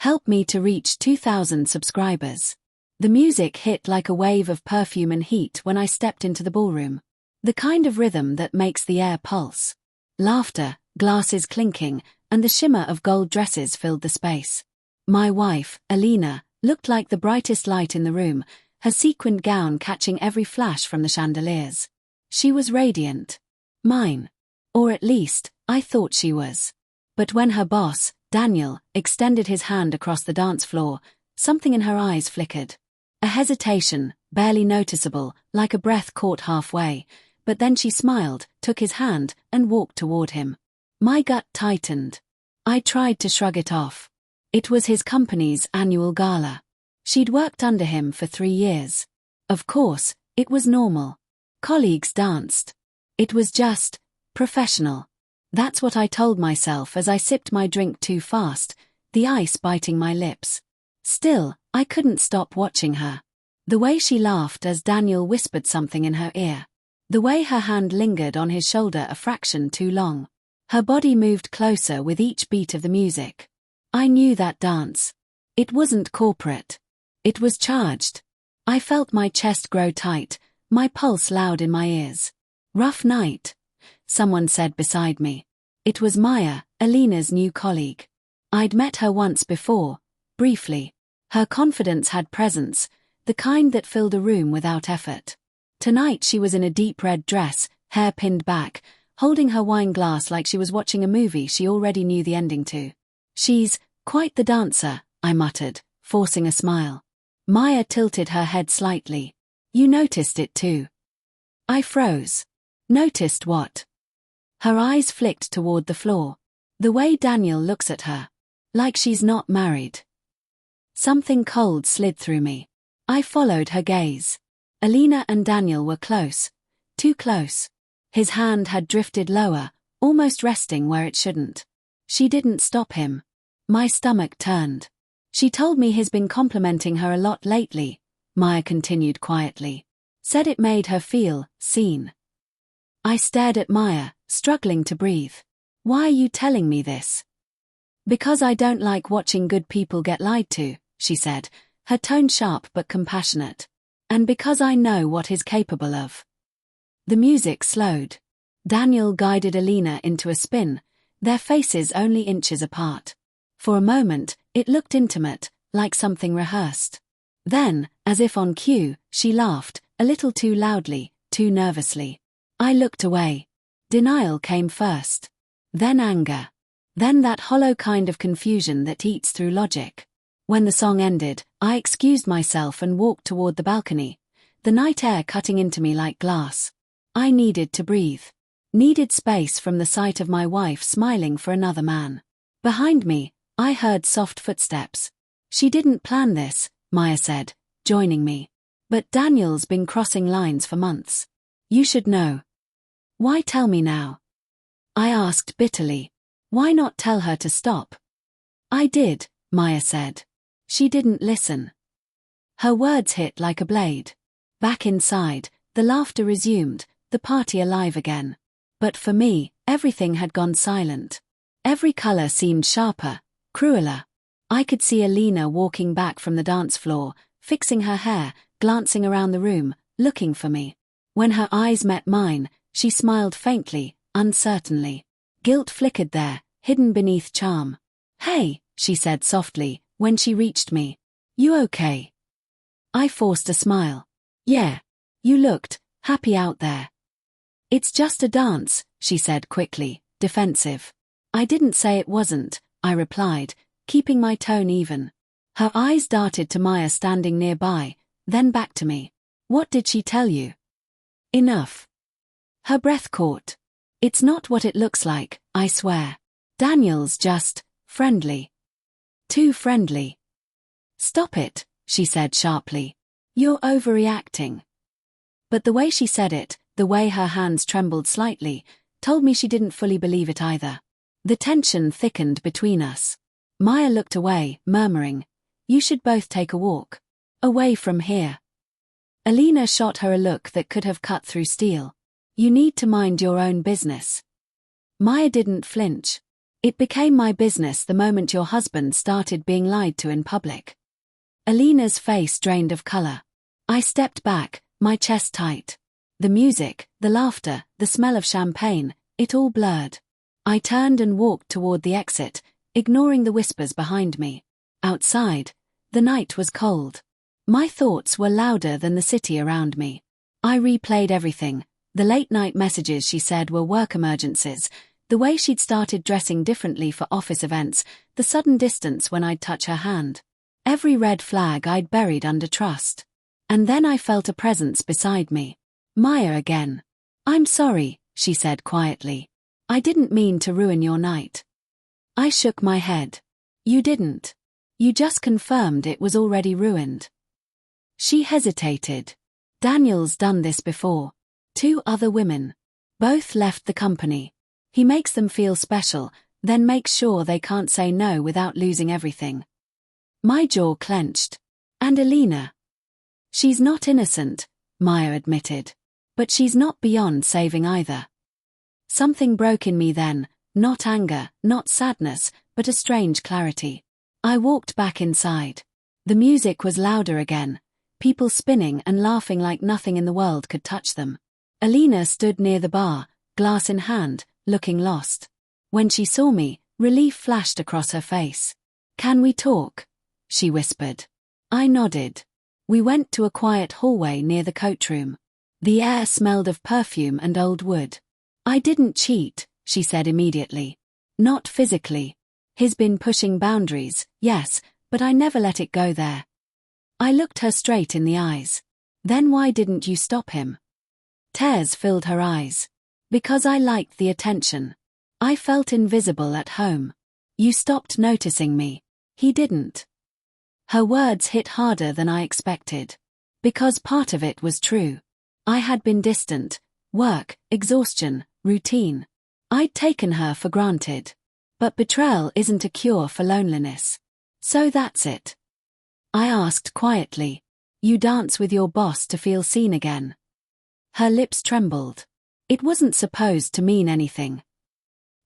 Help me to reach 2,000 subscribers. The music hit like a wave of perfume and heat when I stepped into the ballroom. The kind of rhythm that makes the air pulse. Laughter, glasses clinking, and the shimmer of gold dresses filled the space. My wife, Alina, looked like the brightest light in the room, her sequined gown catching every flash from the chandeliers. She was radiant. Mine. Or at least, I thought she was. But when her boss, Daniel, extended his hand across the dance floor, something in her eyes flickered. A hesitation, barely noticeable, like a breath caught halfway, but then she smiled, took his hand, and walked toward him. My gut tightened. I tried to shrug it off. It was his company's annual gala. She'd worked under him for 3 years. Of course, it was normal. Colleagues danced. It was just professional. That's what I told myself as I sipped my drink too fast, the ice biting my lips. Still, I couldn't stop watching her. The way she laughed as Daniel whispered something in her ear. The way her hand lingered on his shoulder a fraction too long. Her body moved closer with each beat of the music. I knew that dance. It wasn't corporate. It was charged. I felt my chest grow tight, my pulse loud in my ears. Rough night, someone said beside me. It was Maya, Alina's new colleague. I'd met her once before, briefly. Her confidence had presence, the kind that filled a room without effort. Tonight she was in a deep red dress, hair pinned back, holding her wine glass like she was watching a movie she already knew the ending to. She's quite the dancer, I muttered, forcing a smile. Maya tilted her head slightly. You noticed it too. I froze. Noticed what? Her eyes flicked toward the floor. The way Daniel looks at her. Like she's not married. Something cold slid through me. I followed her gaze. Alina and Daniel were close. Too close. His hand had drifted lower, almost resting where it shouldn't. She didn't stop him. My stomach turned. She told me he's been complimenting her a lot lately, Maya continued quietly. Said it made her feel seen. I stared at Maya, struggling to breathe. Why are you telling me this? Because I don't like watching good people get lied to, she said, her tone sharp but compassionate. And because I know what he's capable of. The music slowed. Daniel guided Alina into a spin, their faces only inches apart. For a moment, it looked intimate, like something rehearsed. Then, as if on cue, she laughed, a little too loudly, too nervously. I looked away. Denial came first. Then anger. Then that hollow kind of confusion that eats through logic. When the song ended, I excused myself and walked toward the balcony, the night air cutting into me like glass. I needed to breathe. Needed space from the sight of my wife smiling for another man. Behind me, I heard soft footsteps. She didn't plan this, Maya said, joining me. But Daniel's been crossing lines for months. You should know. Why tell me now? I asked bitterly. Why not tell her to stop? I did, Maya said. She didn't listen. Her words hit like a blade. Back inside, the laughter resumed, the party alive again. But for me, everything had gone silent. Every color seemed sharper, crueler. I could see Alina walking back from the dance floor, fixing her hair, glancing around the room, looking for me. When her eyes met mine, she smiled faintly, uncertainly. Guilt flickered there, hidden beneath charm. Hey, she said softly, when she reached me. You okay? I forced a smile. Yeah. You looked happy out there. It's just a dance, she said quickly, defensive. I didn't say it wasn't, I replied, keeping my tone even. Her eyes darted to Maya standing nearby, then back to me. What did she tell you? Enough. Her breath caught. It's not what it looks like, I swear. Daniel's just friendly. Too friendly. Stop it, she said sharply. You're overreacting. But the way she said it, the way her hands trembled slightly, told me she didn't fully believe it either. The tension thickened between us. Maya looked away, murmuring, You should both take a walk. Away from here. Alina shot her a look that could have cut through steel. You need to mind your own business. Maya didn't flinch. It became my business the moment your husband started being lied to in public. Alina's face drained of color. I stepped back, my chest tight. The music, the laughter, the smell of champagne, it all blurred. I turned and walked toward the exit, ignoring the whispers behind me. Outside, the night was cold. My thoughts were louder than the city around me. I replayed everything. The late-night messages she said were work emergencies, the way she'd started dressing differently for office events, the sudden distance when I'd touch her hand. Every red flag I'd buried under trust. And then I felt a presence beside me. Maya again. "I'm sorry," she said quietly. "I didn't mean to ruin your night." I shook my head. "You didn't. You just confirmed it was already ruined." She hesitated. "Daniel's done this before. 2 other women. Both left the company. He makes them feel special, then makes sure they can't say no without losing everything." My jaw clenched. "And Alina?" "She's not innocent," Maya admitted. "But she's not beyond saving either." Something broke in me then, not anger, not sadness, but a strange clarity. I walked back inside. The music was louder again, people spinning and laughing like nothing in the world could touch them. Alina stood near the bar, glass in hand, looking lost. When she saw me, relief flashed across her face. "Can we talk?" she whispered. I nodded. We went to a quiet hallway near the coat room. The air smelled of perfume and old wood. "I didn't cheat," she said immediately. "Not physically. He's been pushing boundaries, yes, but I never let it go there." I looked her straight in the eyes. "Then why didn't you stop him?" Tears filled her eyes. "Because I liked the attention. I felt invisible at home. You stopped noticing me. He didn't." Her words hit harder than I expected. Because part of it was true. I had been distant. Work, exhaustion, routine. I'd taken her for granted. But betrayal isn't a cure for loneliness. "So that's it?" I asked quietly. "You dance with your boss to feel seen again?" Her lips trembled. It wasn't supposed to mean anything.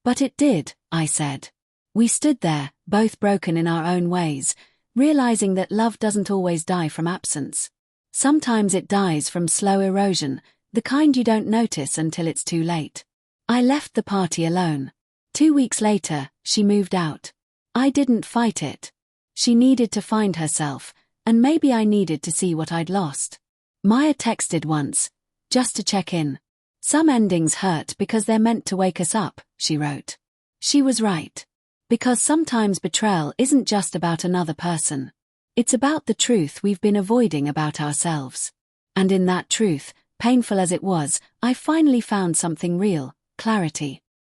"But it did," I said. We stood there, both broken in our own ways, realizing that love doesn't always die from absence. Sometimes it dies from slow erosion, the kind you don't notice until it's too late. I left the party alone. 2 weeks later, she moved out. I didn't fight it. She needed to find herself, and maybe I needed to see what I'd lost. Maya texted once, just to check in. "Some endings hurt because they're meant to wake us up," she wrote. She was right. Because sometimes betrayal isn't just about another person. It's about the truth we've been avoiding about ourselves. And in that truth, painful as it was, I finally found something real: clarity.